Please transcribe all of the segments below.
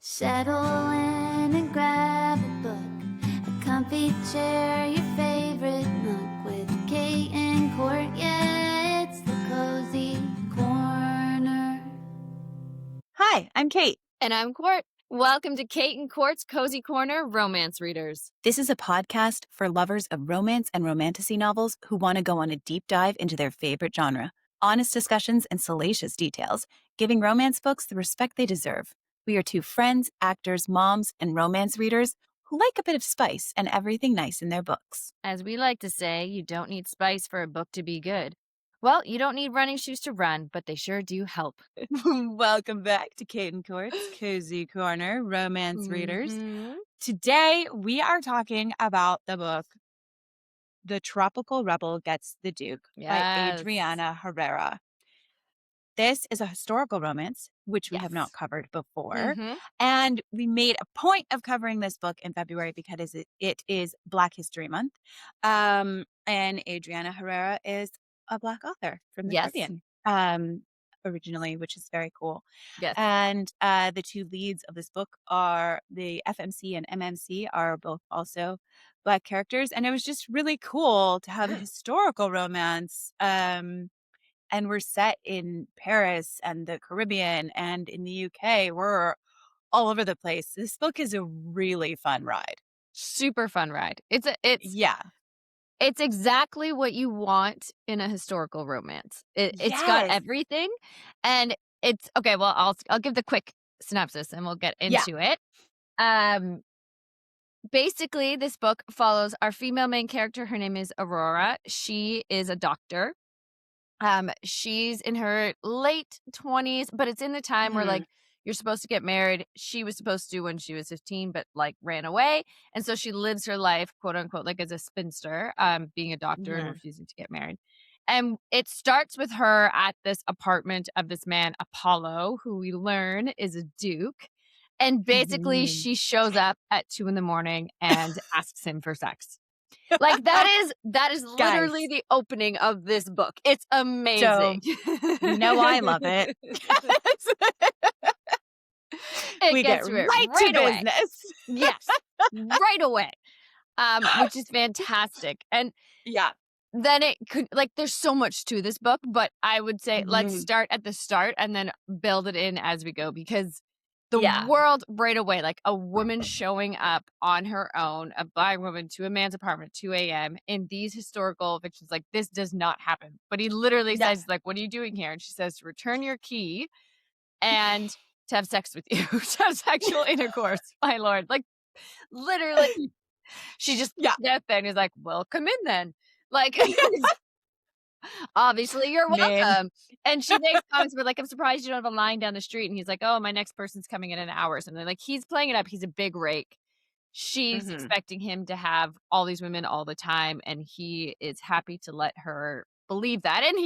Settle in and grab a book, a comfy chair, your favorite nook with Kate and Court. Yeah, it's the Cozy Corner. Hi, I'm Kate. And I'm Court. Welcome to Kate and Court's Cozy Corner Romance Readers. This is a podcast for lovers of romance and romantasy novels who want to go on a deep dive into their favorite genre. Honest discussions and salacious details, giving romance books the respect they deserve. We are two friends, actors, moms, and romance readers who like a bit of spice and everything nice in their books. As we like to say, you don't need spice for a book to be good. Well, you don't need running shoes to run, but they sure do help. Welcome back to Kate and Court's Cozy Corner Romance Readers. Mhm. Today, we are talking about the book The Tropical Rebel Gets the Duke by Yes. Adriana Herrera. This is a historical romance, which we have not Yes. covered before. Mhm. And we made a point of covering this book in February because it is Black History Month. And Adriana Herrera is a Black author from the Yes. Caribbean, originally, which is very cool. Yes. And the two leads of this book are the FMC and MMC are both also Black characters. And it was just really cool to have a historical romance. And we're set in Paris and the Caribbean and in the UK. We're all over the place. This book is a really fun ride. Super fun ride. Yeah. It's exactly what you want in a historical romance. It's got Yes. everything, and it's okay. Well, I'll give the quick synopsis, and we'll get Yeah. into it. Basically, this book follows our female main character. Her name is Aurora. She is a doctor. She's in her late 20s, but it's in the time where like you're supposed to get married. She was supposed to when she was 15, but like ran away. And so she lives her life, quote unquote, like as a spinster, being a doctor and refusing to get married. And it starts with her at this apartment of this man, Apollo, who we learn is a duke. And basically, she shows up at 2 a.m. and asks him for sex. Like that is literally the opening of this book. It's amazing. You know I love it. We get right to away. business. Yes, right away, which is fantastic. And Yeah. then it could like there's so much to this book, but I would say let's start at the start and then build it in as we go because the world right away, like a woman showing up on her own, a Black woman to a man's apartment at 2 a.m. in these historical fictions, like this does not happen. But he literally says, like, what are you doing here? And she says, to return your key and to have sex with you, to have sexual intercourse, my lord. Like, literally, she just that thing is like, well, come in then. Like, obviously, you're welcome. And she makes comments where like, I'm surprised you don't have a line down the street. And he's like, oh, my next person's coming in an hour or something. Like, he's playing it up. He's a big rake. She's expecting him to have all these women all the time. And he is happy to let her believe that. And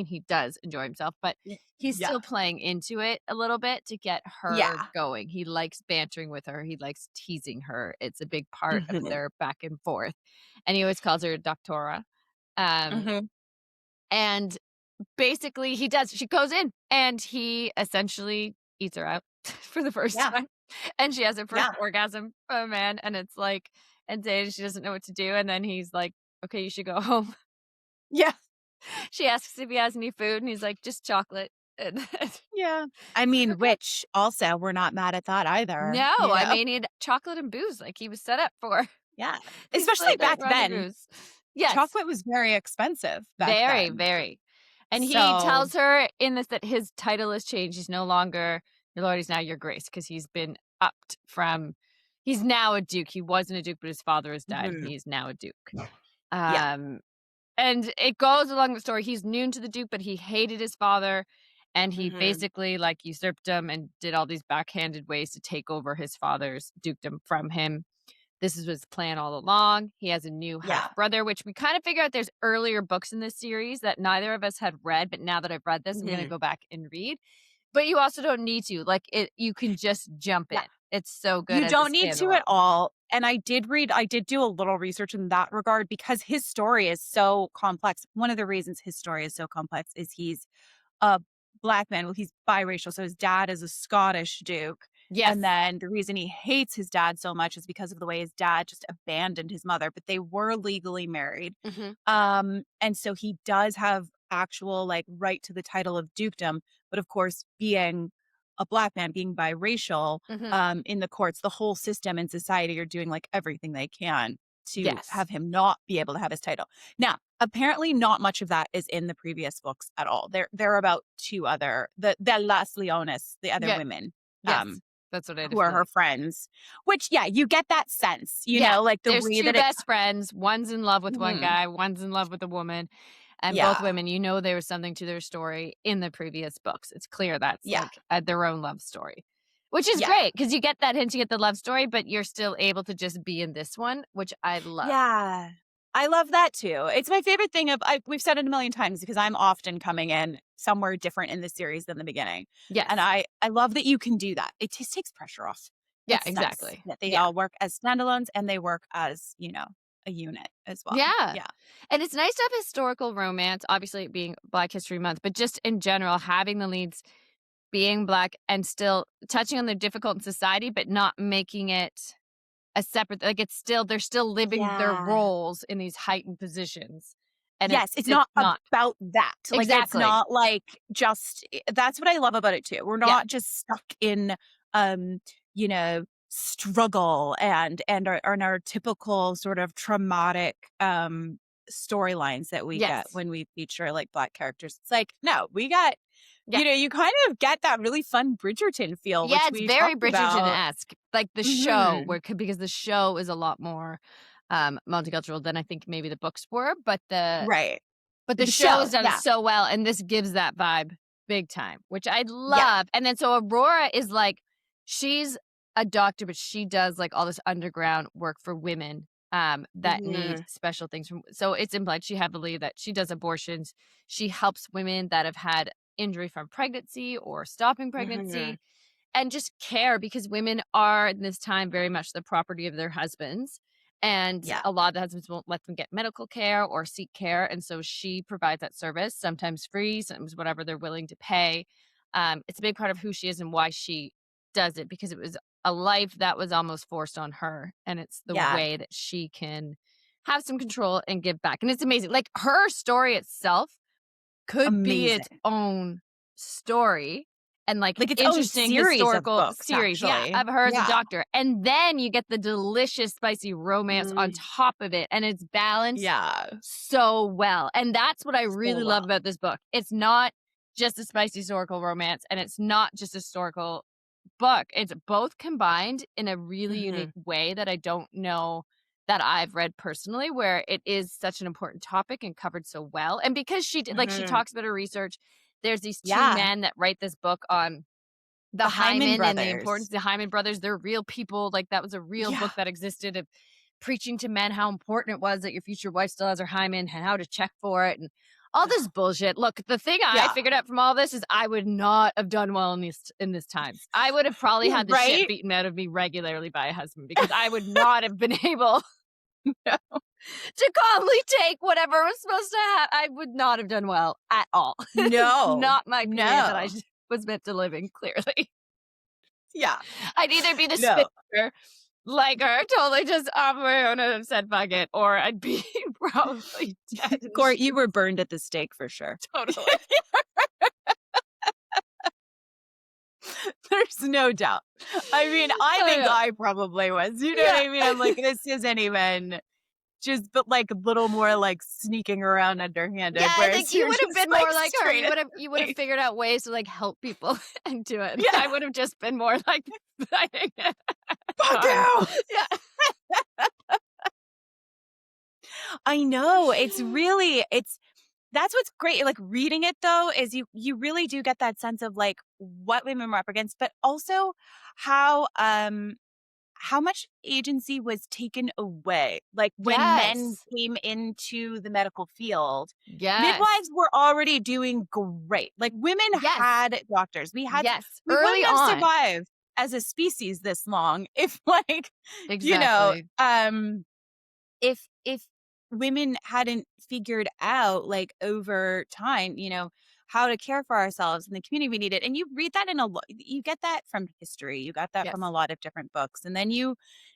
he does enjoy himself, but he's still playing into it a little bit to get her going. He likes bantering with her. He likes teasing her. It's a big part of their back and forth. And he always calls her Doctora. And basically she goes in and he essentially eats her out for the first time. And she has her first orgasm from a man. And it's like, and she doesn't know what to do. And then he's like, okay, you should go home. Yeah. She asks if he has any food and he's like, just chocolate. I mean, which also we're not mad at that either. No, you know? I mean, he had chocolate and booze like he was set up for. Yeah. Especially back then. Yes. Chocolate was very expensive back then. Very. And he tells her in this that his title has changed. He's no longer your lord, he's now your grace, because he's been upped from, he's now a duke. He wasn't a duke, but his father has died. And he's now a duke. And it goes along the story. He's new to the duke, but he hated his father. And he basically like usurped him and did all these backhanded ways to take over his father's dukedom from him. This is his plan all along. He has a new half brother, which we kind of figure out there's earlier books in this series that neither of us had read. But now that I've read this, I'm going to go back and read. But you also don't need to. Like you can just jump in. It's so good. You don't need to at all. And I did do a little research in that regard because his story is so complex. One of the reasons his story is so complex is he's a Black man. Well, he's biracial. So his dad is a Scottish duke. Yes. And then the reason he hates his dad so much is because of the way his dad just abandoned his mother, but they were legally married. And so he does have actual like right to the title of dukedom, but of course, being a Black man, being biracial, in the courts, the whole system and society are doing like everything they can to have him not be able to have his title. Now, apparently not much of that is in the previous books at all. There are about two other, the Las Leones, the other women. Yes. That's what I who are her friends, which, yeah, you get that sense, you know, like the there's way two that best friends. One's in love with one guy, one's in love with a woman. And both women, you know, there was something to their story in the previous books. It's clear that's like their own love story, which is great because you get that hint, you get the love story, but you're still able to just be in this one, which I love. Yeah, I love that too. It's my favorite thing we've said it a million times because I'm often coming in somewhere different in the series than the beginning. Yes. And I love that you can do that. It just takes pressure off. Yeah, It's exactly. nice that they all work as standalones and they work as, you know, a unit as well. Yeah. Yeah. And it's nice to have historical romance, obviously it being Black History Month, but just in general, having the leads being Black and still touching on the difficult in society, but not making it a separate, like they're still living their roles in these heightened positions. And yes, it's not about that. Like, exactly. it's not like just, that's what I love about it too. We're not just stuck in, you know, struggle and our typical sort of traumatic, storylines that we get when we feature like Black characters. It's like, no, we got, you know, you kind of get that really fun Bridgerton feel. Yeah, which it's very talked about. Bridgerton-esque. Like the show, because the show is a lot more multicultural than I think maybe the books were, but the show is done so well, and this gives that vibe big time, which I love. And then so Aurora is like, she's a doctor, but she does like all this underground work for women that need special things from. So it's implied she heavily that she does abortions. She helps women that have had injury from pregnancy or stopping pregnancy, and just care, because women are in this time very much the property of their husbands. And a lot of the husbands won't let them get medical care or seek care. And so she provides that service, sometimes free, sometimes whatever they're willing to pay. It's a big part of who she is and why she does it, because it was a life that was almost forced on her. And it's the way that she can have some control and give back. And it's amazing. Like her story itself could be its own story. And like its interesting own series historical of books, series actually. of her as a doctor. And then you get the delicious, spicy romance on top of it. And it's balanced so well. And that's what I really love about this book. It's not just a spicy historical romance, and it's not just a historical book. It's both combined in a really unique way that I don't know that I've read personally, where it is such an important topic and covered so well. And because she did, like, she talks about her research. There's these two men that write this book on the Hyman and the importance of the Hyman brothers. They're real people. Like, that was a real book that existed, of preaching to men how important it was that your future wife still has her Hyman and how to check for it and all this bullshit. Look, the thing I figured out from all this is I would not have done well in this times. I would have probably had the shit beaten out of me regularly by a husband, because I would not have been able to calmly take whatever was supposed to happen. I would not have done well at all. No. Not my career that I was meant to live in, clearly. Yeah. I'd either be the spinster, like her, totally just off my own and said fuck it, or I'd be probably dead. Court, you were burned at the stake for sure. Totally. There's no doubt. I mean, I think I probably was. You know what I mean? I'm like, this isn't even just, but like a little more like sneaking around underhanded. Yeah, I think you would have been more like her. You would have face. figured out ways to like help people and do it. Yeah. I would have just been more like, fuck you. Yeah. I know. That's what's great. Like, reading it though, is you really do get that sense of like what women were up against, but also how much agency was taken away. Like, when men came into the medical field, midwives were already doing great. Like, women had doctors. We early wouldn't have on survived as a species this long if, like, you know, if women hadn't figured out, like, over time, you know, how to care for ourselves in the community we needed. And you read that you get that from history. You got that Yes. from a lot of different books. And then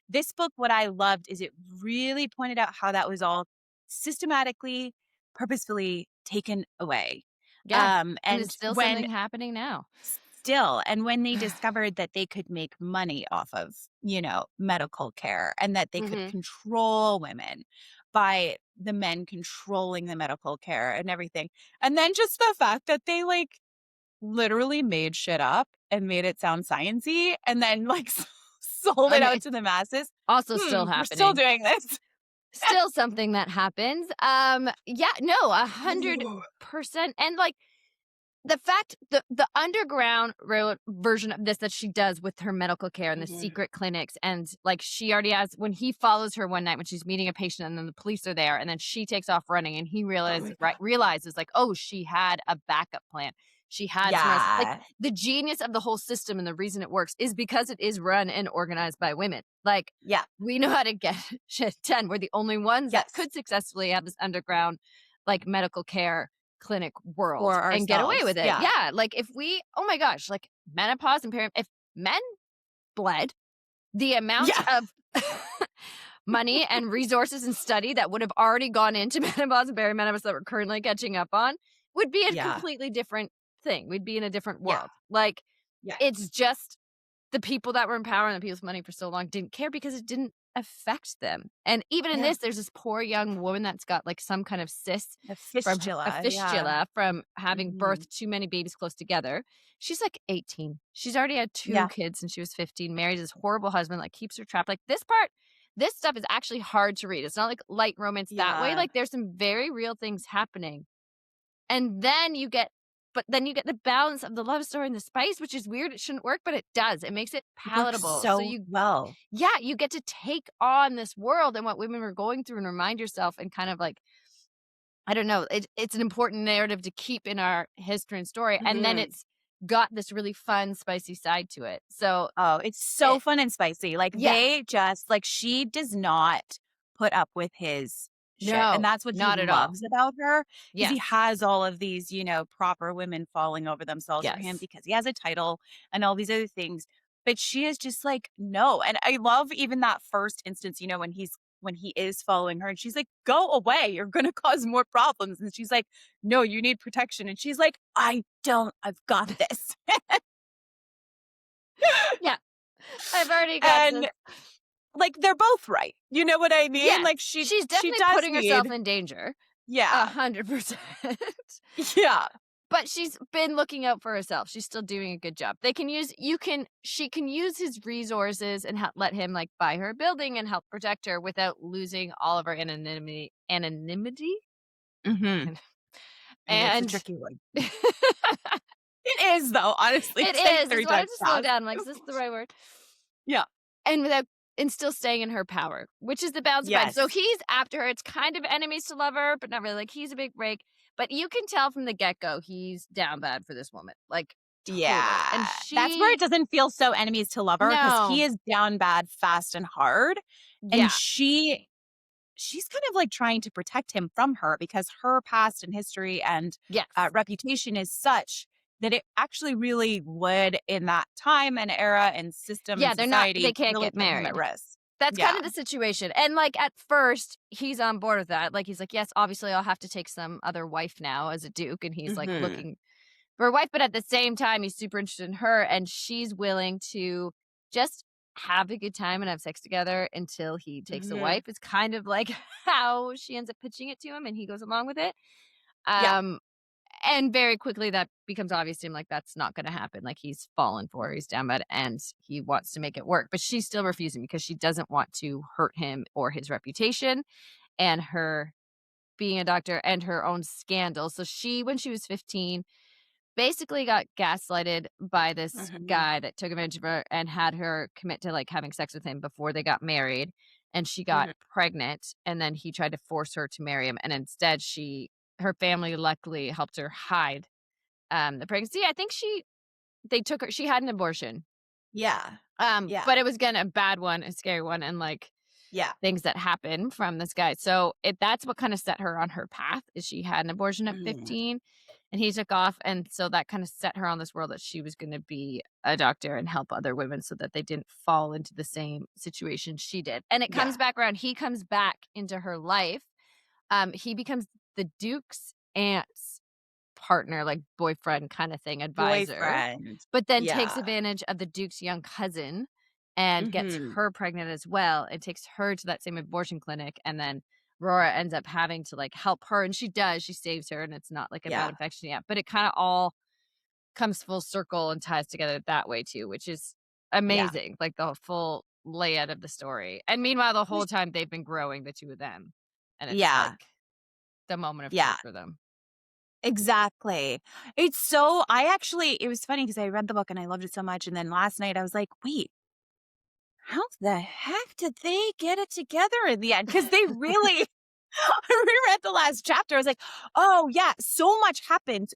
this book, what I loved is it really pointed out how that was all systematically, purposefully taken away. Yeah. And And it's still when something happening now. and when they discovered that they could make money off of, medical care and that they could control women by the men controlling the medical care and everything. And then just the fact that they like literally made shit up and made it sound sciencey and then like sold it out to the masses. Also still happening. We're still doing this. Still something that happens. Yeah, no, 100%. And like the fact the underground version of this that she does with her medical care and the secret clinics, and like she already has, when he follows her one night when she's meeting a patient and then the police are there and then she takes off running and he realizes like, oh, she had a backup plan. She had like the genius of the whole system and the reason it works is because it is run and organized by women. Like, we know how to get shit done. We're the only ones that could successfully have this underground like medical care clinic world and get away with it. Yeah. Like if oh my gosh, like menopause and if men bled the amount of money and resources and study that would have already gone into menopause and perimenopause that we're currently catching up on would be a completely different thing. We'd be in a different world. Like it's just the people that were in power and the people with money for so long didn't care because it didn't affect them. And even in this, there's this poor young woman that's got like some kind of cyst, a fistula from having birthed too many babies close together. She's like 18. She's already had 2 kids since she was 15, married this horrible husband, like keeps her trapped. Like this stuff is actually hard to read. It's not like light romance that way. Like there's some very real things happening. And then you get the balance of the love story and the spice, which is weird. It shouldn't work, but it does. It makes it palatable. You get to take on this world and what women were going through and remind yourself and kind of like, I don't know, it's an important narrative to keep in our history and story. And then it's got this really fun, spicy side to it. So, it's so fun and spicy. Like they just like, she does not put up with his shit. And that's what he loves about her. Because he has all of these, proper women falling over themselves for him because he has a title and all these other things. But she is just like, no. And I love even that first instance, when he is following her and she's like, go away, you're going to cause more problems. And she's like, no, you need protection. And she's like, I've got this. I've already got this. Like they're both right. You know what I mean? Yeah. Like she's definitely putting herself in danger. Yeah. 100%. Yeah. But she's been looking out for herself. She's still doing a good job. She can use his resources and let him like buy her a building and help protect her without losing all of her anonymity. Mm-hmm. And it's a tricky one. It is though, honestly. It is. That's why I have to slow down. Like, is this the right word? Yeah. And still staying in her power, which is the balance. So he's after her. It's kind of enemies to lover, but not really. Like he's a big break. But you can tell from the get-go he's down bad for this woman. Like, totally. And that's where it doesn't feel so enemies to lover because he is down bad fast and hard. And she's kind of like trying to protect him from her because her past and history and reputation is such that it actually really would in that time and era and system and society. They can't really get married. At risk. That's kind of the situation. And like at first he's on board with that. Like he's like, yes, obviously I'll have to take some other wife now as a duke. And he's like looking for a wife. But at the same time, he's super interested in her and she's willing to just have a good time and have sex together until he takes a wife. It's kind of like how she ends up pitching it to him and he goes along with it. And very quickly that becomes obvious to him, like that's not going to happen. Like he's fallen for her, he's down bad, and he wants to make it work. But she's still refusing because she doesn't want to hurt him or his reputation and her being a doctor and her own scandal. So she, when she was 15, basically got gaslighted by this guy that took advantage of her and had her commit to like having sex with him before they got married. And she got pregnant and then he tried to force her to marry him. And instead her family luckily helped her hide the pregnancy. I think she had an abortion. But it was again a bad one, a scary one, and like things that happen from this guy. So that's what kind of set her on her path is she had an abortion at 15. And he took off, and so that kind of set her on this world that she was going to be a doctor and help other women so that they didn't fall into the same situation she did. And it comes back around. He comes back into her life. He becomes the Duke's aunt's partner, like boyfriend kind of thing, advisor, Boyfriend. but then takes Yeah. advantage of the Duke's young cousin and gets Mhm. her pregnant as well and takes her to that same abortion clinic. And then Aurora ends up having to like help her, and she does. She saves her, and it's not like a bad Yeah. infection yet, but it kind of all comes full circle and ties together that way too, which is Yeah. amazing. Like the full layout of the story. And meanwhile, the whole time they've been growing, the two of them, and it's Yeah. like the moment of Yeah. truth for them. Exactly. It was funny because I read the book and I loved it so much. And then last night I was like, wait, how the heck did they get it together in the end? Because they really, I reread the last chapter. I was like, oh, yeah, so much happens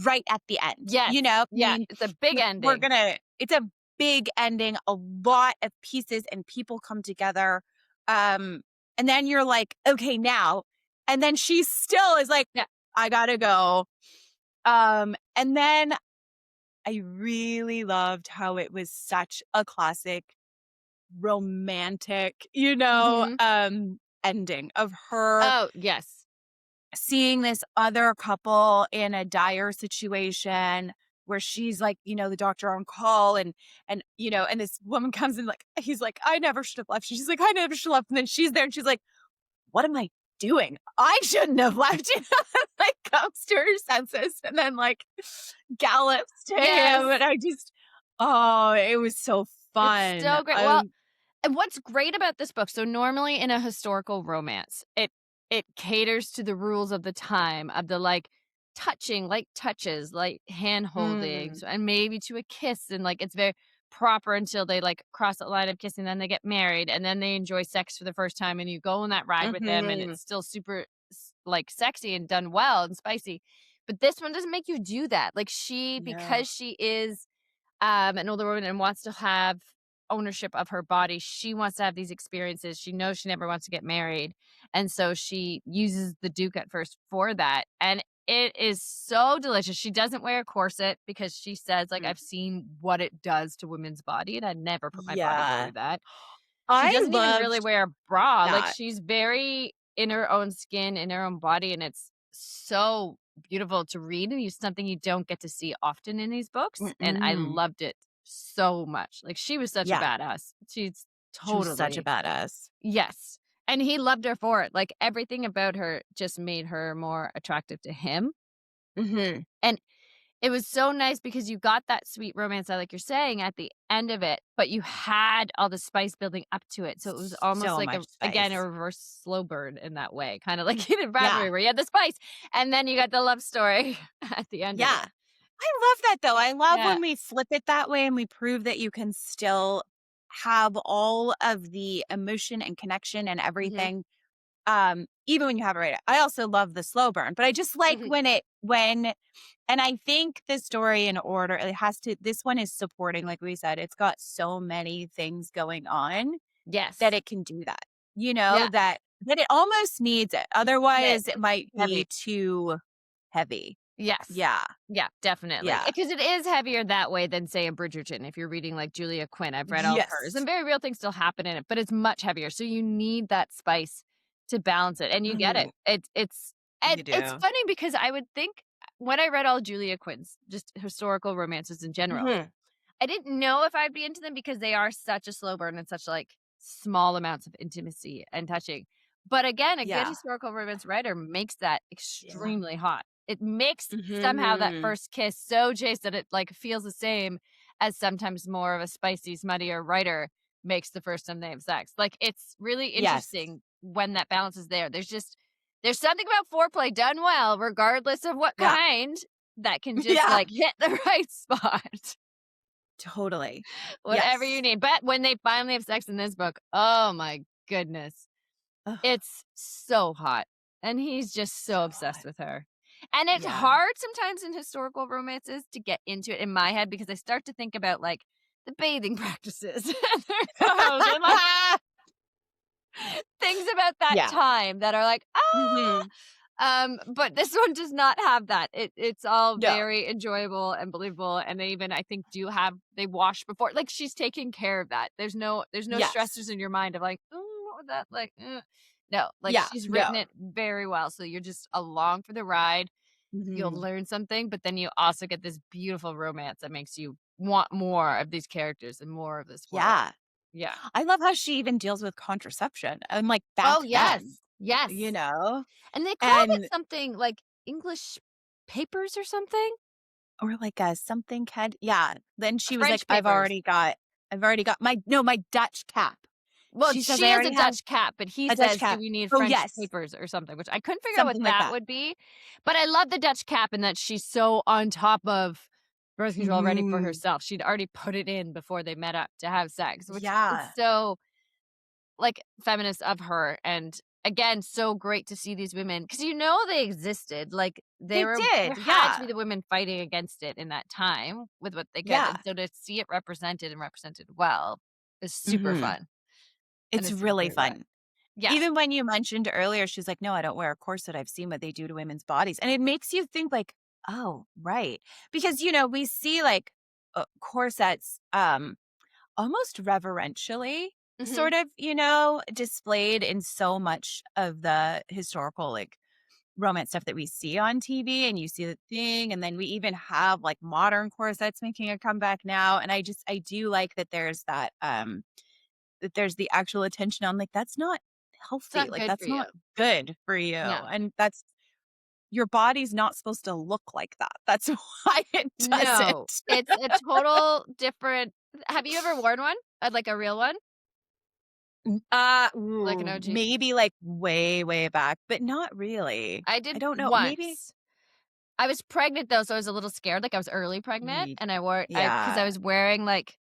right at the end. Yes. You know, Yeah, it's a big ending. It's a big ending. A lot of pieces and people come together. And then you're like, okay, now. And then she still is like, Yeah. I gotta go. And then I really loved how it was such a classic romantic, ending of her Oh, yes. seeing this other couple in a dire situation where she's like, the doctor on call and this woman comes in like, he's like, I never should have left. She's like, I never should have left. And then she's there and she's like, what am I doing? I shouldn't have left. Like comes to her senses and then like gallops to him. And it was so fun. It's so great. Well, and what's great about this book, so normally in a historical romance, it caters to the rules of the time of the like touching, like touches, like hand holdings, and maybe to a kiss, and like it's very proper until they like cross that line of kissing, then they get married, and then they enjoy sex for the first time, and you go on that ride with them, and it's still super like sexy and done well and spicy. But this one doesn't make you do that. Like because she is an older woman and wants to have ownership of her body, she wants to have these experiences. She knows she never wants to get married, and so she uses the Duke at first for that, and it is so delicious. She doesn't wear a corset because she says like I've seen what it does to women's body and I'd never put my body through that. She doesn't even really wear a bra. Like she's very in her own skin, in her own body, and it's so beautiful to read, and it's something you don't get to see often in these books. And I loved it so much. Like she was such a badass. She was such a badass. Yes. And he loved her for it. Like everything about her just made her more attractive to him. And it was so nice because you got that sweet romance, like you're saying, at the end of it, but you had all the spice building up to it. So it was almost So like, much again, a spice. reverse slow burn in that way. Kind of like in Bradbury where you had the spice and then you got the love story at the end of it. I love that, though. I love when we flip it that way and we prove that you can still have all of the emotion and connection and everything, even when you have it right. I also love the slow burn, but I just like and I think the story in order, this one is supporting, like we said, it's got so many things going on. Yes. That it can do that, that it almost needs it. Otherwise, it might be too heavy. Yes. Yeah. Yeah, definitely. Yeah. Because it is heavier that way than, say, a Bridgerton. If you're reading like Julia Quinn, I've read all of hers, and very real things still happen in it, but it's much heavier. So you need that spice to balance it, and you get it. It's funny because I would think when I read all Julia Quinn's just historical romances in general, I didn't know if I'd be into them because they are such a slow burn and such like small amounts of intimacy and touching. But again, a good historical romance writer makes that extremely hot. It makes somehow that first kiss so chaste that it like feels the same as sometimes more of a spicy, smuttier writer makes the first time they have sex. Like it's really interesting when that balance is there. There's something about foreplay done well, regardless of what kind, that can just like hit the right spot. Totally. Whatever you need. But when they finally have sex in this book, oh my goodness. It's so hot. And he's just so obsessed with her. And it's hard sometimes in historical romances to get into it in my head because I start to think about like the bathing practices and like, things about that time that are like, But this one does not have that. It's all No. very enjoyable and believable. And they even, I think, they wash before. Like, she's taking care of that. There's no Yes. stressors in your mind of like, what would that like? No, like Yeah, she's no. written it very well. So you're just along for the ride. You'll Mhm. learn something, but then you also get this beautiful romance that makes you want more of these characters and more of this world. Yeah. Yeah. I love how she even deals with contraception and, like, Oh, back then, yes. Yes. you know? And they called it And something like English papers or something? or like a something had yeah. Then Or she was like, French papers. I've already got my Dutch cap." Well, She says, she "I has a already have Dutch cap, but he a Dutch says, "Do cap." we need Oh, French yes. papers or something?" Which I couldn't figure out what Something like that that. would be. But I love the Dutch cap and that she's so on top of birth control ready for Mhm. herself. She'd already put it in before they met up to have sex, which is Yeah. so, like, feminist of her. And again, so great to see these women because they existed. Like, They there did, had to be yeah. the women fighting against it in that time with what they could. Yeah. And so to see it represented and represented well is super Mhm. fun and It's a really super ride. fun. Yes. Even when you mentioned earlier, she's like, "No, I don't wear a corset. I've seen what they do to women's bodies." And it makes you think like, "Oh, right." Because, we see like corsets almost reverentially Mhm. sort of, displayed in so much of the historical like romance stuff that we see on TV and you see the thing and then we even have like modern corsets making a comeback now and I do like that there's the actual attention on like that's not It's healthy. not Like good for that's you. not good for you. No. And that's your body's not supposed to look like that. That's why it No. doesn't. It's a total different. Have you ever worn one? Like a real one? Like an OG? Maybe like way, way back, but not really. I I did don't know. Maybe. once. I was pregnant though, so I was a little scared. Like, I was early pregnant Ye- and I wore because I Yeah. was wearing like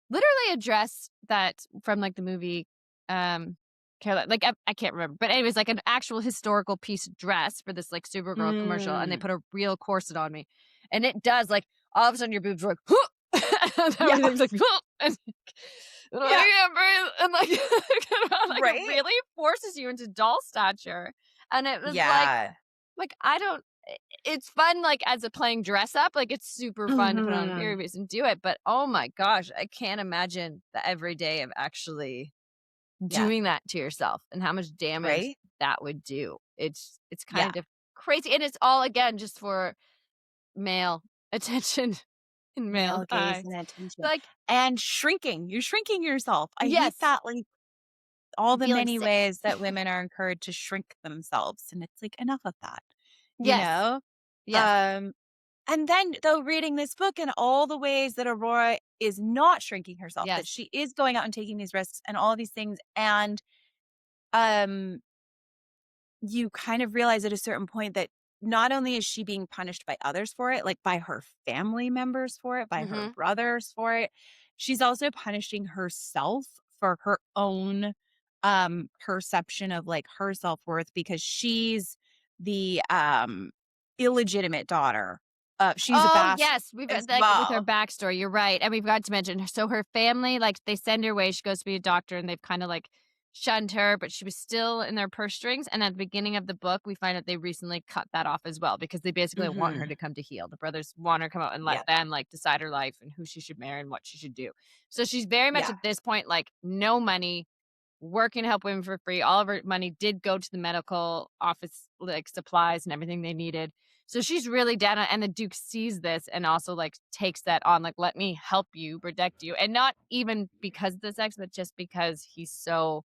literally a dress that from like the movie Caroline, like I can't remember. But anyways, like an actual historical piece of dress for this like Supergirl commercial and they Mm. put a real corset on me. And it does like all of a sudden your boobs are like and Yeah. everything's like and, Yeah. I can't breathe and like it Right. really forces you into doll stature. And it was Yeah. like I don't it's fun, like, as a playing dress up, like, it's super fun to put on a Hmm. period piece and do it, but, oh my gosh, I can't imagine the everyday of actually Yeah. doing that to yourself and how much damage Right. that would do. It's Yeah. kind of crazy, and it's all, again, just for male attention in male Male gaze eyes. and attention Like, and shrinking. You're shrinking yourself. I hate yes, that. Like all the feeling many sick. ways that women are encouraged to shrink themselves, and it's like enough of that. You Yes, know. yes, Um, and then though reading this book and all the ways that Aurora is not shrinking herself, that yes. she is going out and taking these risks and all these things, and um, you kind of realize at a certain point that not only is she being punished by others for it, like by her family members for it, by her Mhm. brothers for it, she's also punishing herself for her own perception of like her self-worth because she's the illegitimate daughter. She's a Oh, bastard yes, we've as like, with her well. backstory, you're right, and we've got to mention her so her family, like, they send her away, she goes to be a doctor, and they've kinda, like, shunned her, but she was still in their purse strings, and at the beginning of the book, we find out they recently cut that off as well because they basically want her Hmm. to come to heel. The brothers want her to come out and let Yeah. them, like, decide her life and who she should marry and what she should do. So she's very much Yeah. at this point, like, no money, working to help women for free. All of her money did go to the medical office, like, supplies and everything they needed. So she's really down on and the Duke sees this and also, like, takes that on, like, "Let me help you, protect you," and not even because of the sex, but just because he's so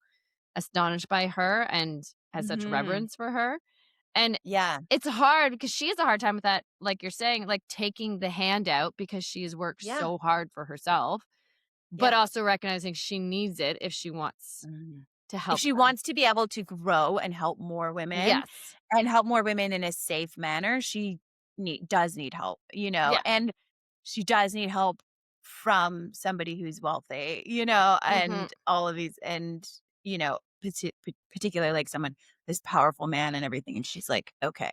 astonished by her and has such Hmm. reverence for her, and Yeah. it's hard because she has a hard time with that, like you're saying, like, taking the handout because she has worked Yeah. so hard for herself, but Yeah. also recognizing she needs it if she wants Mhm. to If help she them. wants to be able to grow Yes. and help more women in a safe manner, she does need help, Yeah. and she does need help from somebody who's wealthy, Mhm. and all of these, and particularly like someone this powerful man and everything. And she's like, okay,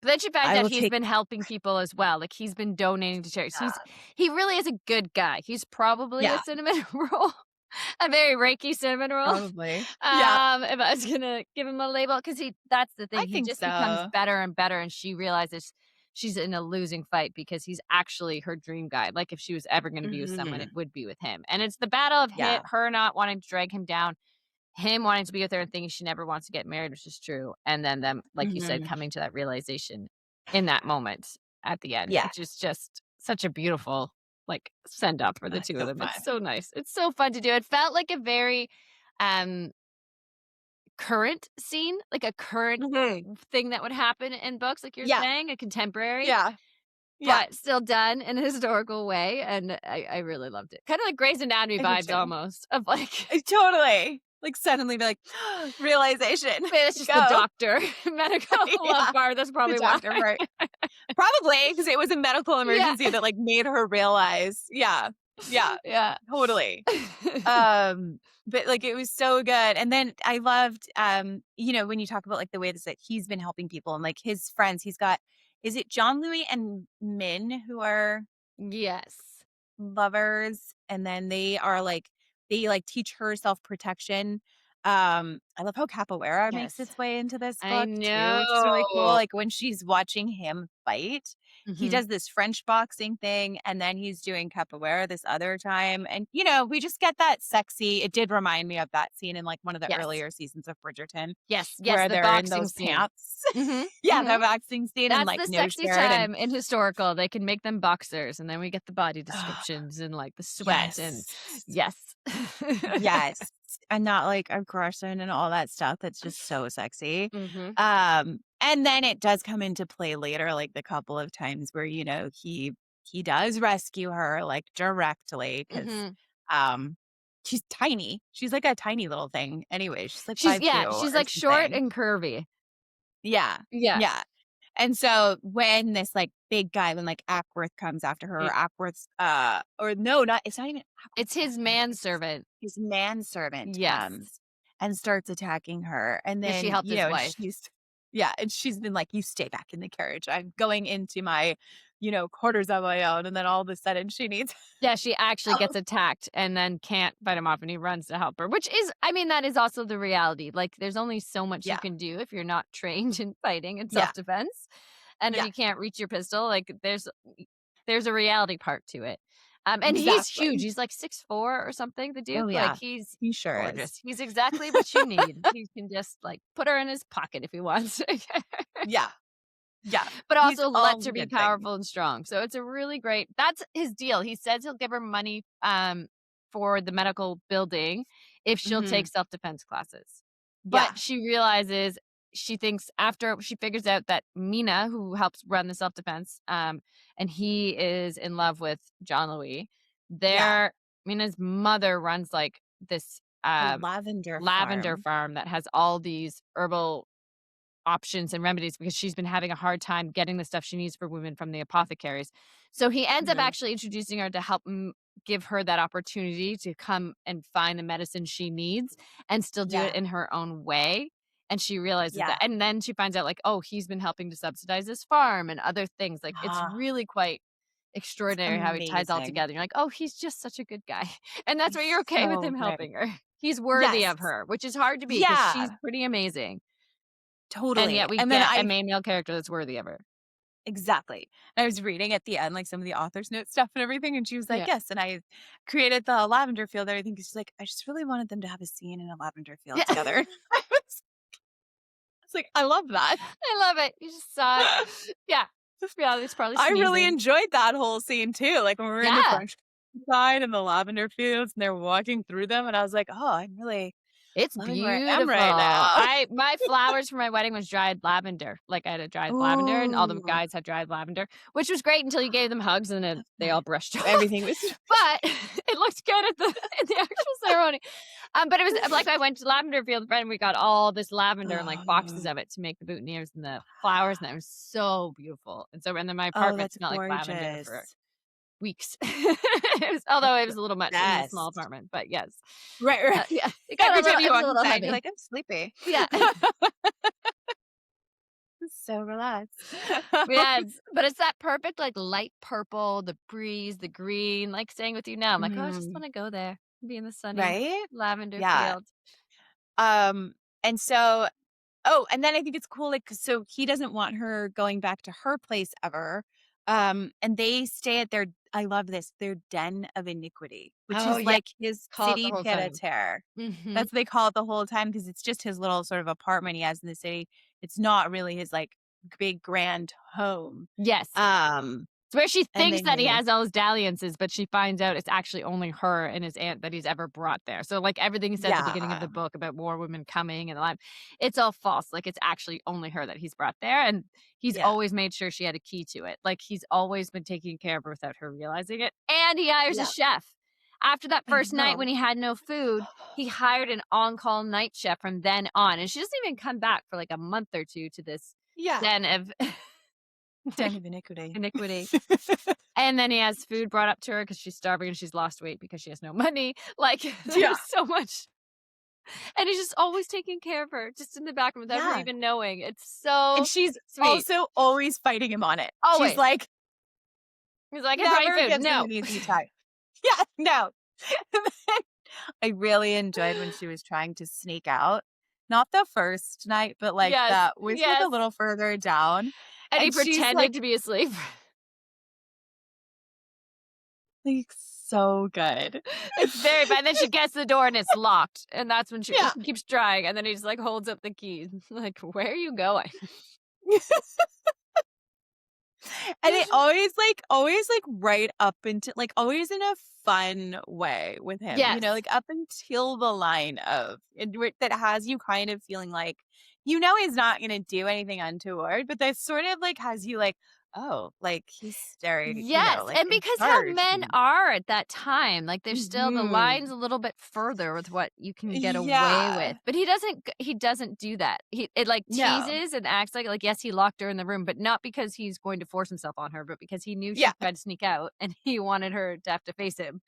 But then she finds I out will he's take. been helping people as well, like, he's been donating to charities. Yeah, He really is a good guy. He's probably a yeah, cinnamon roll. A very Reiki cinnamon roll. Probably. Yeah. If I was gonna give him a label, because that's the I thing. He think just becomes so. better and better, and she realizes she's in a losing fight because he's actually her dream guy. Like if she was ever gonna be with someone, it Mhm. would be with him. And it's the battle of Yeah. her not wanting to drag him down, him wanting to be with her and thinking she never wants to get married, which is true. And then them, like you said, Mhm. coming to that realization in that moment at the end, Yeah. which is just such a beautiful like send up for the That's two of so them. fun. It's so nice. It's so fun to do. It felt like a very um current scene, like a current Mhm. thing that would happen in books, like you're Yeah. saying, a contemporary, Yeah. Yeah. but still done in a historical way. And I really loved it. Kind of like Grey's Anatomy I did vibes too. almost of like Totally. Like, suddenly be like, realization. maybe it's just the Go. doctor medical love Yeah. part. That's The probably why. doctor part. Probably because it was a medical Yeah. emergency that, like, made her realize. Yeah. Yeah. Yeah. Totally. But, like, it was so good, and then I loved, when you talk about, like, the ways that he's been helping people and, like, his friends, he's got is it John Louis and Min who are Yes. lovers, and then they, like, teach her self-protection. I love how capoeira makes Yes. its way into this I book too, which is really cool, know. like, when she's watching him fight, he Mhm. does this French boxing thing, and then he's doing capoeira this other time, and, we just get that sexy it did remind me of that scene in, like, one of the Yes. earlier seasons of Bridgerton, Yes. Yes. where The they're in boxing those scene. pants. Mhm. Yeah, Mhm. the boxing scene and, That's like, the no sexy shirt and time in historical. They can make them boxers, and then we get the body descriptions and, like, the sweat and Yes. yes. Yes, and not like aggression and all that stuff that's just so sexy. Mhm. And then it does come into play later, like the couple of times where, he does rescue her like directly because Mhm. um she's tiny. She's like a tiny little thing anyway. She's like She's 5'2" yeah, or she's, like, short something. and curvy. Yeah. Yeah. Yes. And so when this like big guy, when like Ackworth comes after her, Y Ackworth's or no, not it's not even It's Ackworth's his boyfriend. It's manservant. his manservant Yes. comes and starts attacking her. And Yeah, she then, helped his and wife. she's been like, you stay back in the carriage. I'm going into my, quarters of my own. And then all of a sudden she needs Yeah, she actually help. gets attacked and then can't fight him off, and he runs to help her, which is I mean, that is also the reality. Like, there's only so much you Yeah. can do if you're not trained in fighting and Yeah. self-defense, and if Yeah. you can't reach your pistol, like, there's a reality part to it. And he's huge. Exactly. He's like 6'4" or something, the Oh Duke. Like, yeah. he's He sure is. gorgeous. He's exactly what you need. He can just, like, put her in his pocket if he wants. Yeah. Yeah. But He's also all lets the her be good things. powerful and strong. So it's a really great that's his deal. He says he'll give her money, for the medical building if she'll take Hmm. self-defense classes. Yeah. But she realizes she thinks after she figures out that Mina, who helps run the self-defense, and he is in love with John Louis, Yeah. Mina's mother runs, like, this, The lavender lavender farm. farm that has all these herbal options and remedies because she's been having a hard time getting the stuff she needs for women from the apothecaries. So he ends up Mhm. actually introducing her to help give her that opportunity to come and find the medicine she needs and still do it Yeah. in her own way. And she realizes that. Yeah. And then she finds out, like, oh, he's been helping to subsidize this farm and other things. Like, it's Ah, really quite it's extraordinary how he ties all amazing. together. You're like, oh, he's just such a good guy. And that's why you're okay with So him great. helping her. He's worthy Yes. of her, which is hard to be because she's Yeah, pretty amazing. And totally. yet we And then get a main male character that's worthy of her. exactly. I was reading at the end, like, some of the author's note stuff and everything, and she was like, Yeah. "Yes, and I created the lavender field," and everything 'cause she's like, "I just really wanted them to have a scene in a lavender field Yeah. together." I was like, "I love that." I love it. You just saw it. Yeah. Yeah, it's probably I really sneezing. enjoyed that whole scene too, like, when we were in the Yeah. French side and the lavender fields, and they're walking through them, and I was like, "Oh, I'm really It's loving where I am beautiful. right now." My flowers for my wedding was dried lavender. Like, I had a dried lavender, and all the Ooh. guys had dried lavender, which was great until you gave them hugs, and then they all brushed off. Everything was But it looked good at the actual ceremony. But it was like I went to lavender field, and we got all this lavender and, like, boxes Oh. of it to make the boutonnieres and the flowers, and it was so beautiful. And then my Oh, apartment that's smelled like lavender for gorgeous. weeks. Although it was a little much in the small Best. apartment, but yes. Right, right. Yeah, it got a Every little time you it was walk a little inside, you're heavy. like, "I'm sleepy." Yeah. So relaxed. Yeah, but it's that perfect, like, light purple, the breeze, the green, like, staying with you now. I'm like, "Oh, I just Mhm. wanna go there." Be in the sunny right? lavender Yeah. field. And so, oh, and then I think it's cool, like, so he doesn't want her going back to her place ever. And they stay at I love this, their den of iniquity, which Oh, is yeah. like his Call it the city whole pied a time. terre. Mhm. That's what they call it the whole time because it's just his little sort of apartment he has in the city. It's not really his like big grand home. Yes. Um, It's where she and thinks then that he they, has all his dalliances, but she finds out it's actually only her and his aunt that he's ever brought there. So, like, everything he said at the beginning of yeah, the book about more women coming and alive, it's all false. Like, it's actually only her that he's brought there, and he's yeah, always made sure she had a key to it. Like, he's always been taking care of her without her realizing it, and he hires a yeah. chef. After that I first night know. when he had no food, he hired an on-call night chef from then on, and she doesn't even come back for, like, a month or 2 to this Yeah. den of Den of iniquity. iniquity. And then he has food brought up to her because she's starving and she's lost weight because she has no money. Like, there's Yeah. so much. And he's just always taking care of her, just in the background without her Yeah. even knowing. It's so And she's sweet. also always fighting him on it. Always. She's like, He's like, I brought you never food. gives him No. an easy time. Yeah, no. I really enjoyed when she was trying to sneak out. Not the first night, but like Yes, that was like a yes. little further down. And he And she's pretended to be asleep. like so good. It's very bad. And then she gets to the door and it's locked. And that's when she Yeah. keeps trying. And then he just like holds up the keys. Like, where are you going? And it always like right up into like always in a fun way with him, Yes. like up until the line of that has you kind of feeling like, he's not going to do anything untoward, but that sort of like has you like, oh, like he's staring, Yes, like and in because how charge. men are at that time, like there's still the Mhm. lines a little bit further with what you can get away Yeah. with. But he doesn't do that. It like No. teases and acts like yes, he locked her in the room, but not because he's going to force himself on her, but because he knew she Yeah. tried to sneak out and he wanted her to have to face him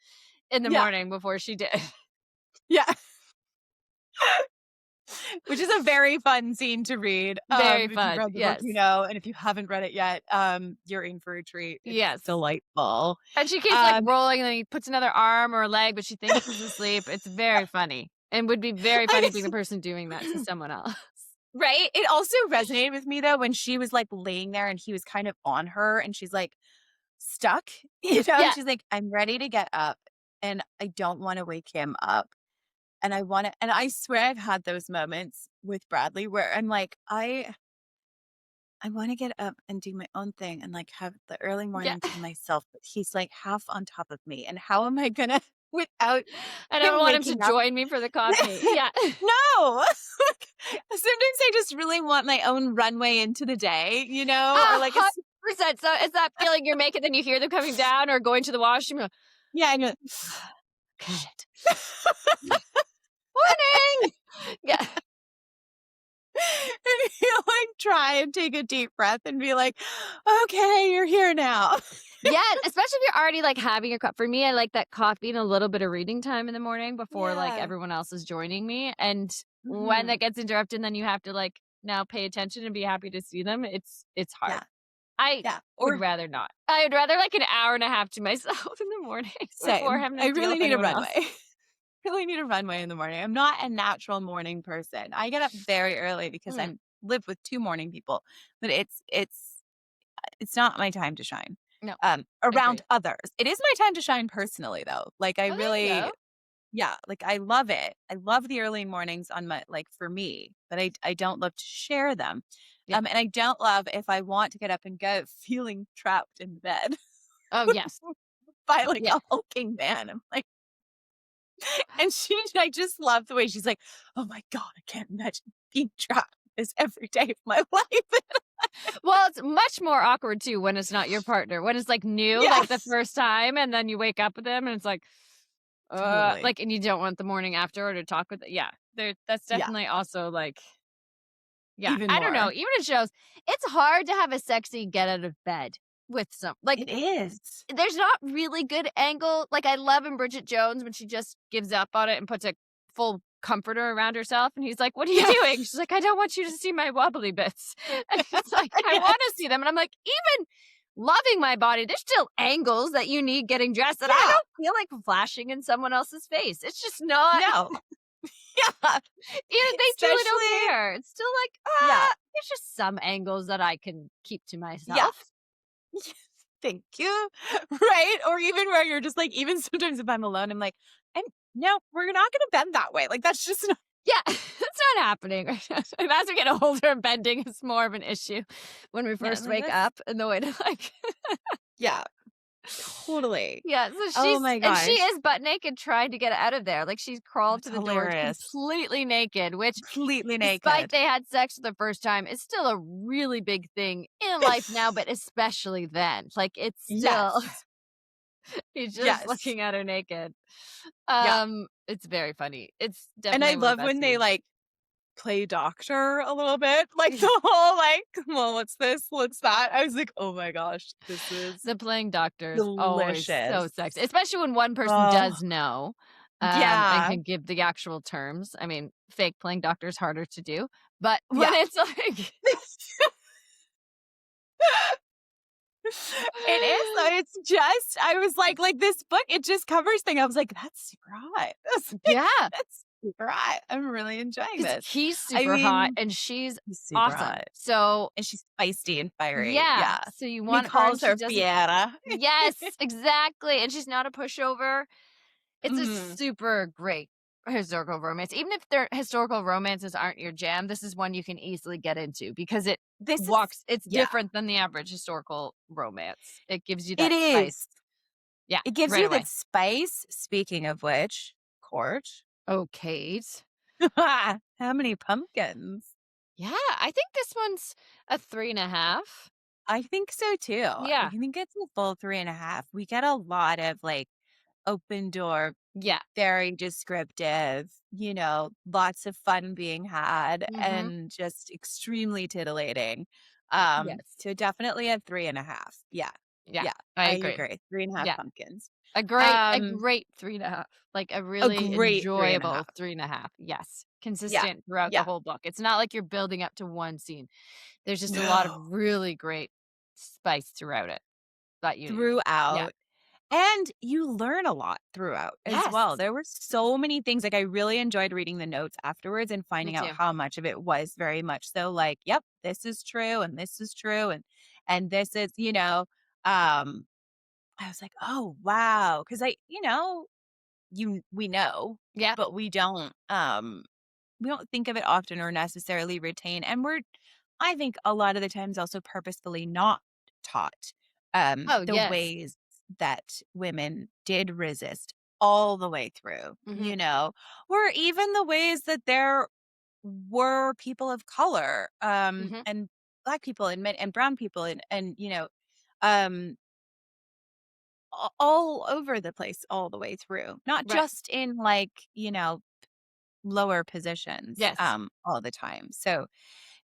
in the Yeah. morning before she did. Yeah. Which is a very fun scene to read. Very if fun, you've read the yes. book, and if you haven't read it yet, you're in for a treat. It's Yes. delightful. And she keeps like rolling and then he puts another arm or a leg, but she thinks he's asleep. It's very funny. And would be very funny being the person doing that to someone else. Right? It also resonated with me though when she was like laying there and he was kind of on her and she's like stuck, Yeah. and she's like, I'm ready to get up and I don't want to wake him up. And I swear I've had those moments with Bradley where I'm like, I want to get up and do my own thing and like have the early morning to myself. But he's like half on top of me. And how am I going to without I don't want him to waking up? join me for the coffee. Yeah. No. Sometimes I just really want my own runway into the day, or like 100%. So is that feeling you're making, then you hear them coming down or going to the washroom? yeah, I know. Shit. Morning. Yeah. And you like try and take a deep breath and be like, okay, you're here now. Yeah, especially if you're already like having your cup. For me, I like that coffee and a little bit of reading time in the morning before like Yeah. everyone else is joining me. And when that gets interrupted, then you have to like now pay attention and be happy to see them. It's hard. Yeah. I Yeah. would rather not. I would rather like an hour and a half to myself in the morning before Same. having to I deal really with need a anyone else. runway. Really need a runway in the morning. I'm not a natural morning person. I get up very early because I live with 2 morning people, but it's not my time to shine. No. Around Agreed. others. It is my time to shine personally though. Like I Oh, there you go. yeah, like I love it. I love the early mornings on my for me, but I don't love to share them. Yeah. And I don't love if I want to get up and go feeling trapped in bed Oh, yes. by like Yeah. a hulking man. I'm like, and I just love the way she's like, oh my God, I can't imagine being trapped this every day of my life. Well, it's much more awkward too when it's not your partner. When it's like new, like the Yes. first time, and then you wake up with them, and it's like, Totally. like, and you don't want the morning after or to talk with. Yeah, that's Yeah. definitely also like, yeah, Even I don't know. more. Even it shows it's hard to have a sexy get out of bed with some like. It is. There's not really good angle. Like I love in Bridget Jones when she just gives up on it and puts a full comforter around herself, and he's like, "What are you doing?" She's like, "I don't want you to see my wobbly bits." And it's like, I want to see them, and I'm like, even loving my body, there's still angles that you need getting dressed that I don't feel like flashing in someone else's face. It's just not. No. Yeah. They truly don't care. It's still like, there's just some angles that I can keep to myself. Yeah. Thank you. Right. Or even where you're just like, even sometimes if I'm alone, I'm like, no, we're not going to bend that way. Like, that's just not. Yeah, that's not happening. As we get older, bending is more of an issue when we first wake up and the way to like. Yeah. Totally. Yeah, so she's oh my gosh. and she is butt naked trying to get out of there. Like she's crawled to the door completely naked, which despite they had sex for the first time, it's still a really big thing in life now, but especially then. Like it's still he's just looking at her naked. It's very funny. It's definitely and I love when they like play doctor a little bit, like the whole like, well, what's this, what's that? I was like, oh my gosh, this is the playing doctors always so sexy, especially when one person does know and can give the actual terms. I mean, fake playing doctor is harder to do, but when it's like it is though. It's just I was like this book, it just covers things. I was like, that's super hot. That's super hot. I'm really enjoying this. He's super hot and she's awesome. Hot. So and she's feisty and fiery. Yeah. So you want he calls her Fiera. Yes, exactly. And she's not a pushover. It's a super great historical romance. Even if their historical romances aren't your jam, this is one you can easily get into because it's different than the average historical romance. It gives you that spice. Yeah. It gives you that spice. Speaking of which, Court. Oh, Kate. How many pumpkins? Yeah, I think this one's a 3.5. I think so too. Yeah. I think it's a full 3.5. We get a lot of like open door. Yeah. Very descriptive, lots of fun being had and just extremely tittillating. So definitely a 3.5. Yeah. I agree. 3.5 pumpkins. A great 3.5. Like a really enjoyable 3.5. Yes. Consistent throughout the whole book. It's not like you're building up to one scene. There's just a lot of really great spice throughout it. Throughout. And you learn a lot throughout as well. There were so many things. Like I really enjoyed reading the notes afterwards and finding out how much of it was very much so like, yep, this is true and this is true and this is, I was like, oh wow, because we know, but we don't think of it often or necessarily retain, and I think a lot of the times also purposefully not taught the ways that women did resist all the way through, or even the ways that there were people of color and Black people and brown people and all over the place all the way through, not just in like lower positions all the time. So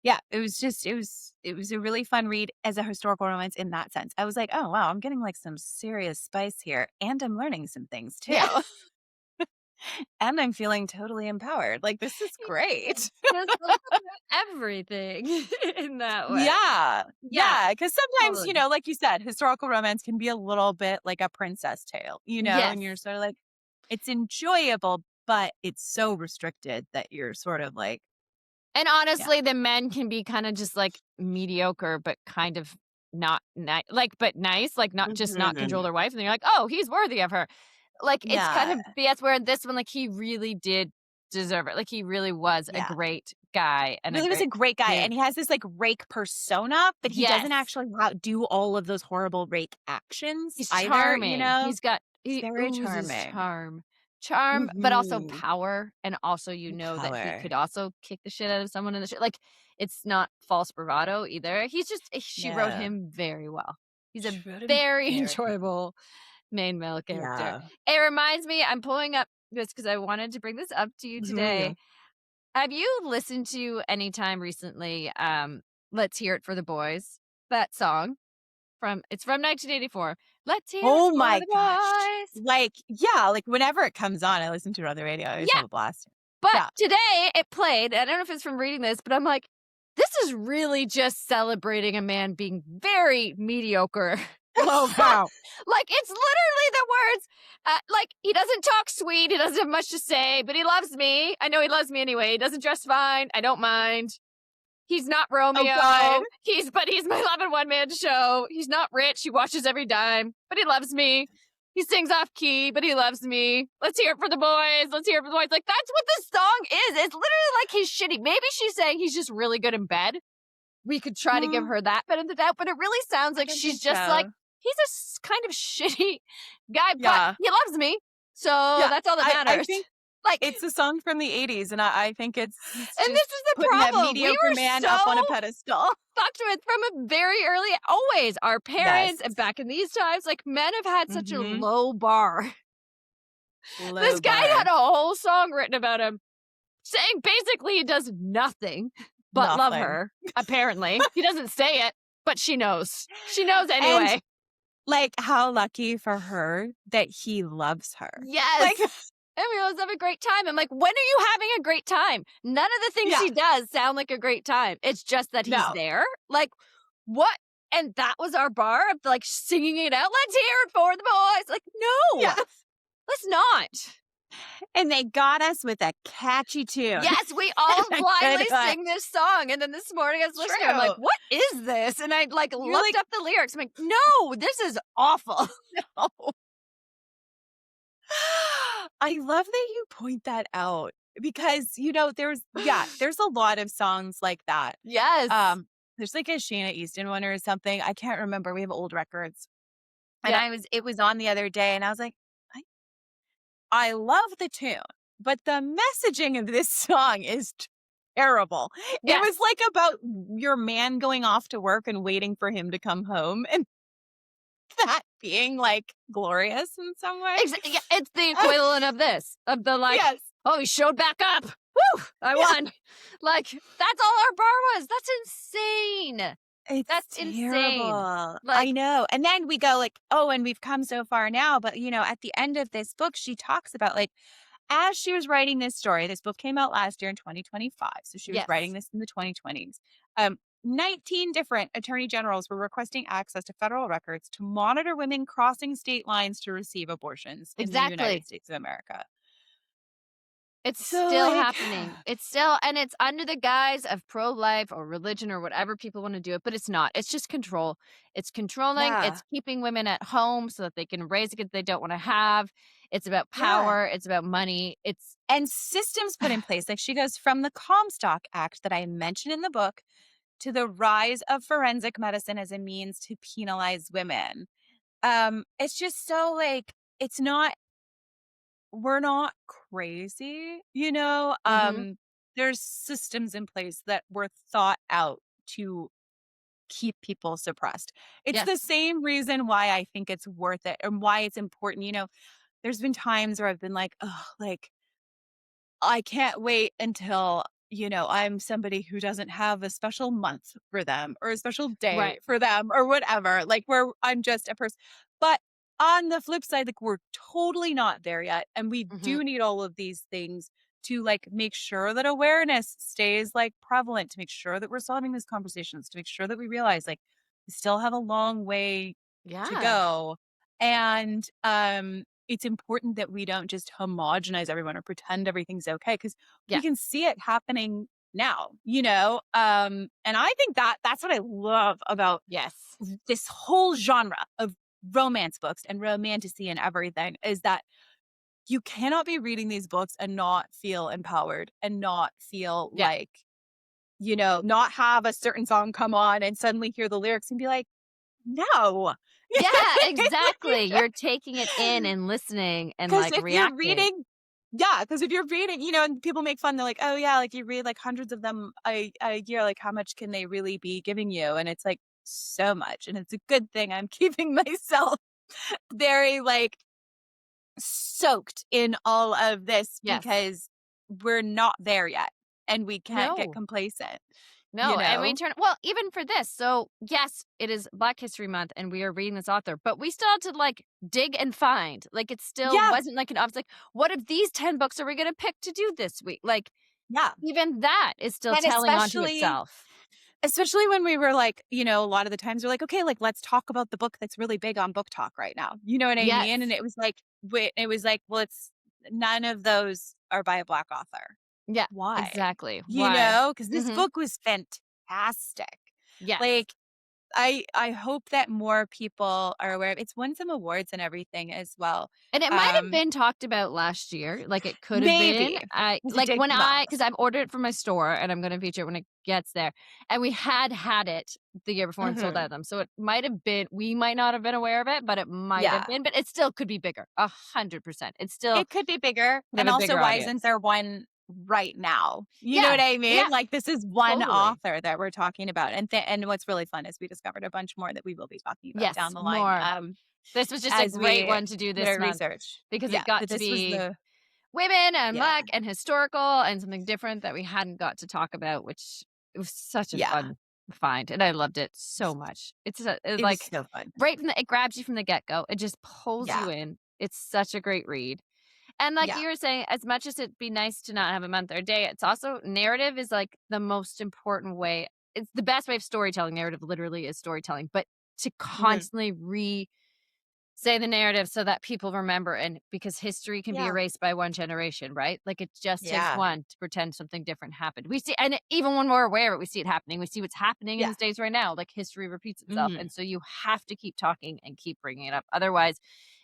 it was a really fun read as a historical romance in that sense. I was like, oh wow, I'm getting like some serious spice here and I'm learning some things too. And I'm feeling totally empowered. Like this is great. Everything in that way. Yeah. Because sometimes, like you said, historical romance can be a little bit like a princess tale, and you're sort of like, it's enjoyable, but it's so restricted that you're sort of like. And honestly, the men can be kind of just like mediocre, but kind of not nice, but nice, like not just not control their wife. And you're like, oh, he's worthy of her. Like, it's kind of BS, where in this one, like, he really did deserve it. Like, he really was a great guy. And he was a great guy. And he has this, like, rake persona, but he doesn't actually do all of those horrible rake actions. He's either, charming. He's very charm, but also power. And also, that he could also kick the shit out of someone in the shit. Like, it's not false bravado either. She wrote him very well. He's a very enjoyable main male character. It reminds me, I'm pulling up this because I wanted to bring this up to you today. Have you listened to any time recently Let's Hear It for the Boys? That song it's from 1984. Let's hear it for the boys. Like whenever it comes on, I listen to it on the radio. I always have a blast. But today it played. I don't know if it's from reading this, but I'm like, this is really just celebrating a man being very mediocre. Lowbrow. Like, it's literally the words. Like, he doesn't talk sweet. He doesn't have much to say, but he loves me. I know he loves me anyway. He doesn't dress fine. I don't mind. He's not Romeo. God. He's my love and one-man show. He's not rich. He watches every dime, but he loves me. He sings off key, but he loves me. Let's hear it for the boys. Let's hear it for the boys. Like, that's what this song is. It's literally like he's shitty. Maybe she's saying he's just really good in bed. We could try to give her that bit of the doubt, but it really sounds like she's just like, he's a kind of shitty guy, but he loves me. So that's all that matters. I think like it's a song from the 80s, and I think it's and this is the problem. That mediocre man up on a pedestal. Fucked with from a very early, always our parents, and back in these times, like men have had such a low bar. This guy had a whole song written about him, saying basically he does nothing but love her. Apparently, he doesn't say it, but she knows. She knows anyway. And, like, how lucky for her that he loves her. Yes. Like, and we always have a great time. I'm like, when are you having a great time? None of the things he does sound like a great time. It's just that he's there. Like, what? And that was our bar of like singing it out. Let's hear it for the boys. Like, no, let's not. And they got us with a catchy tune. Yes, we all blindly sing this song. And then this morning I was listening, I'm like, what is this? And I like looked up the lyrics. I'm like, no, this is awful. No. I love that you point that out because, you know, there's a lot of songs like that. Yes. There's like a Shana Easton one or something. I can't remember. We have old records. And it was on the other day and I was like, I love the tune, but the messaging of this song is terrible. Yes. It was like about your man going off to work and waiting for him to come home and that being like glorious in some way. Yeah, it's the equivalent of this, of the like, oh, he showed back up. Woo, I won. Like, that's all our bar was. That's insane. That's terrible. Insane. Like, I know. And then we go like, oh, and we've come so far now. But, you know, at the end of this book, she talks about like, as she was writing this story, this book came out last year in 2025. So she was writing this in the 2020s. 19 different attorney generals were requesting access to federal records to monitor women crossing state lines to receive abortions in the United States of America. It's still happening. It's still, and it's under the guise of pro-life or religion or whatever people want to do it, but it's not. It's just control. It's controlling. Yeah. It's keeping women at home so that they can raise a kid they don't want to have. It's about power. Yeah. It's about money. And systems put in place. Like she goes from the Comstock Act that I mentioned in the book to the rise of forensic medicine as a means to penalize women. It's just so like, it's not, we're not crazy, you know? There's systems in place that were thought out to keep people suppressed. It's the same reason why I think it's worth it and why it's important. You know, there's been times where I've been like, oh, like, I can't wait until, you know, I'm somebody who doesn't have a special month for them or a special day for them or whatever, like where I'm just a person. But on the flip side, like we're totally not there yet. And we do need all of these things to like make sure that awareness stays like prevalent, to make sure that we're solving these conversations, to make sure that we realize like we still have a long way to go. And it's important that we don't just homogenize everyone or pretend everything's okay because we can see it happening now, you know? And I think that's what I love about this whole genre of romance books and romantasy and everything is that you cannot be reading these books and not feel empowered and not feel like, you know, not have a certain song come on and suddenly hear the lyrics and be like, no. Yeah, exactly. You're taking it in and listening and like reacting. Because if you're reading, you know, and people make fun, they're like, oh yeah, like you read like hundreds of them a year, like how much can they really be giving you? And it's like so much. And it's a good thing I'm keeping myself very like soaked in all of this because we're not there yet and we can't get complacent. No, you know? and we turn, well, even for this. So yes, it is Black History Month and we are reading this author, but we still had to like dig and find, like it still wasn't like an obvious, like what of these 10 books are we going to pick to do this week? Like, even that is still telling onto itself. especially when we were like, a lot of the times we're like, okay, like let's talk about the book that's really big on Book Talk right now. You know what I Yes. mean? And it was like, well, it's none of those are by a Black author. Yeah, Why? exactly. You Why? know, because this Mhm. book was fantastic. Yes. Like, I hope that more people are aware of it's won some awards and everything as well. And it might have been talked about last year. Like it could have been. Maybe. I 'Cause it like did when come out. because I've ordered it from my store and I'm going to feature it when it gets there. And we had it the year before and sold out of them. So it might have been. We might not have been aware of it, but it might have Yeah. been. But it still could be bigger. 100%. It's still It could be bigger. could have And a also, bigger why audience. isn't there one right now? You know Yeah, what I mean? yeah, Like, this is one totally. author that we're talking about. And what's really fun is we discovered a bunch more that we will be talking about Yes, down the more. line. This was just a As great we one to do did our this month research. because Yeah, it got but to this was be the women and yeah, luck and historical and something different that we hadn't got to talk about, which it was such a yeah. fun find. And I loved it so much. It's It was like so fun. right from it grabs you from the get go. It just pulls Yeah. you in. It's such a great read. And like Yeah. you were saying, as much as it'd be nice to not have a month or a day, it's also narrative is like the most important way. It's the best way of storytelling. Narrative literally is storytelling, but to constantly say the narrative so that people remember, and because history can be Yeah. erased by one generation, right? Like it just takes Yeah. one to pretend something different happened. We see, and even when we're aware of it, we see it happening. We see what's happening in Yeah. these days right now. Like history repeats itself. Mhm. And so you have to keep talking and keep bringing it up. Otherwise,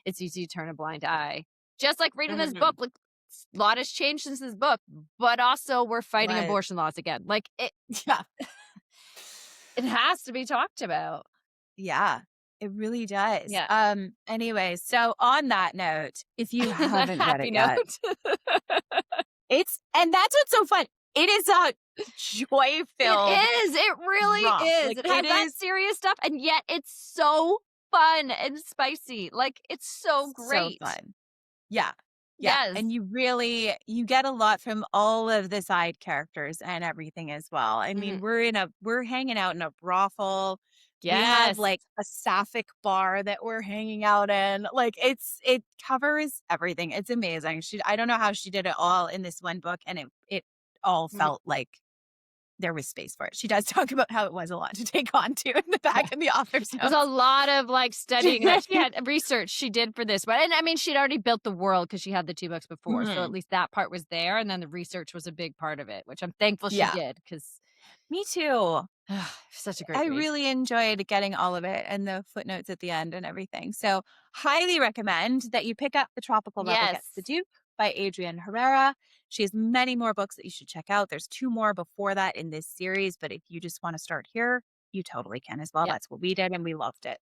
it's easy to turn a blind eye. Just like reading this book, like a lot has changed since this book, but also we're fighting Right. abortion laws again. Like it, Yeah. it has to be talked about. Yeah. It really does. Yeah. Anyways, so on that note, if you haven't read Happy it yet, note. and that's what's so fun. It is a joy-filled It is. It really romp. is. Like, It has that is serious stuff, and yet it's so fun and spicy. Like it's so great. so fun. Yeah. Yeah. Yes. And you get a lot from all of the side characters and everything as well. I mean, we're hanging out in a brothel. We have Yes. like a sapphic bar that we're hanging out in. Like it covers everything. It's amazing. I don't know how she did it all in this one book, and it all felt like there was space for it. She does talk about how it was a lot to take on too in the back in the author's notes. There's a lot of like studying that she had research she did for this one. And I mean, she'd already built the world because she had the 2 books before. So at least that part was there. And then the research was a big part of it, which I'm thankful she did because Me too. such a great I read. really enjoyed getting all of it and the footnotes at the end and everything. So highly recommend that you pick up The Tropical Level Gets the Duke by Adriana Herrera. She has many more books that you should check out. There's 2 more before that in this series, but if you just want to start here, you totally can as well. Yeah. That's what we did and we loved it.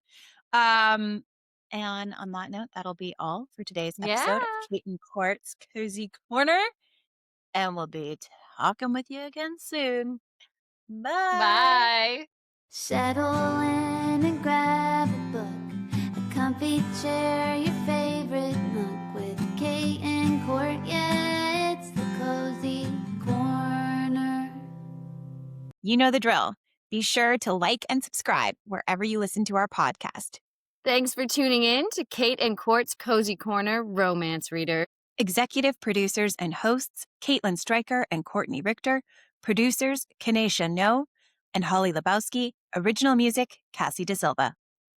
And on that note, that'll be all for today's episode of Kate and Court's Cozy Corner. And we'll be talking with you again soon. Bye. Bye. Settle in and grab a book, a comfy chair, your favorite nook with Kate and Court. Yeah, it's the Cozy Corner. You know the drill. Be sure to like and subscribe wherever you listen to our podcast. Thanks for tuning in to Kate and Court's Cozy Corner Romance Reader. Executive producers and hosts, Caitlin Stryker and Courtney Richter. Producers, Kanesha No and Holly Lebowski. Original music, Cassie DeSilva.